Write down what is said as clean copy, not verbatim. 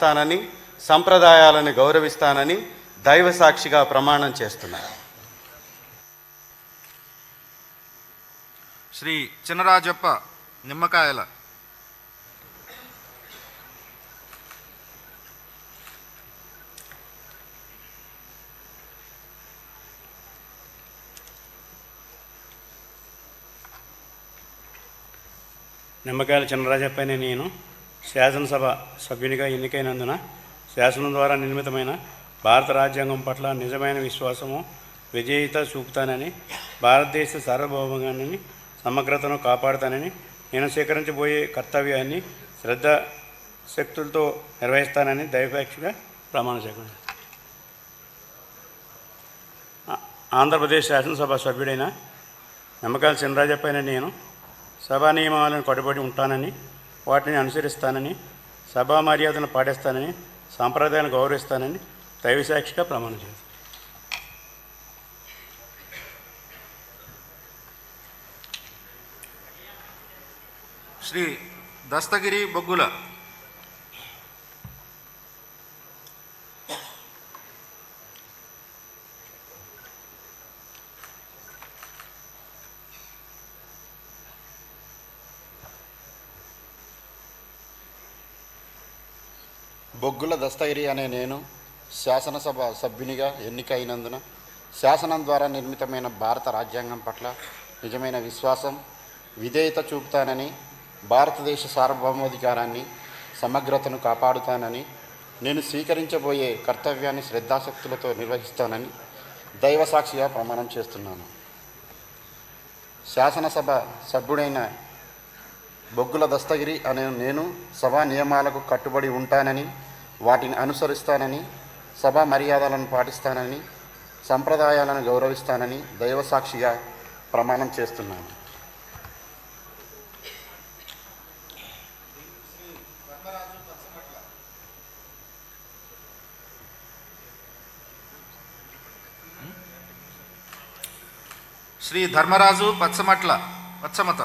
తానని సంప్రదాయాలను గౌరవిస్తానని దైవ సాక్షిగా ప్రమాణం చేస్తున్నాను. శ్రీ చినరాజప్ప నిమ్మకాయల. నిమ్మకాయల చినరాజప్పని నేను శాసనసభ సభ్యునిగా ఎన్నికైనందున శాసనం ద్వారా నిర్మితమైన భారత రాజ్యాంగం పట్ల నిజమైన విశ్వాసము, విజేయత చూపుతానని, భారతదేశ సార్వభౌమాన్ని సమగ్రతను కాపాడుతానని, నేను స్వీకరించబోయే కర్తవ్యాన్ని శ్రద్ధాశక్తులతో నిర్వహిస్తానని దైవసాక్షిగా ప్రమాణ చేస్తున్నాను. ఆంధ్రప్రదేశ్ శాసనసభ సభ్యుడైన నిమ్మకాయల చినరాజప్పని నేను సభా నియమాలను కట్టుబడి ఉంటానని, వాటిని అనుసరిస్తానని, సభా మర్యాదలను పాటిస్తానని, సాంప్రదాయాలను గౌరవిస్తానని దైవసాక్షిగా ప్రమాణం చేస్తాను. శ్రీ దస్తగిరి బొగ్గుల. బొగ్గుల దస్తగిరి అనే నేను శాసనసభ సభ్యునిగా ఎన్నికైనందున శాసనం ద్వారా నిర్మితమైన భారత రాజ్యాంగం పట్ల నిజమైన విశ్వాసం, విధేయత చూపుతానని, భారతదేశ సార్వభౌమాధికారాన్ని, సమగ్రతను కాపాడుతానని, నేను స్వీకరించబోయే కర్తవ్యాన్ని శ్రద్ధాశక్తులతో నిర్వహిస్తానని దైవసాక్షిగా ప్రమాణం చేస్తున్నాను. శాసనసభ సభ్యుడైన బొగ్గుల దస్తగిరి అనే నేను సభా నియమాలకు కట్టుబడి ఉంటానని, వాటిని అనుసరిస్తానని, సభా మర్యాదలను పాటిస్తానని, సంప్రదాయాలను గౌరవిస్తానని దైవసాక్షిగా ప్రమాణం చేస్తున్నాను. శ్రీ ధర్మరాజు పచ్చమట్ల పచ్చమత.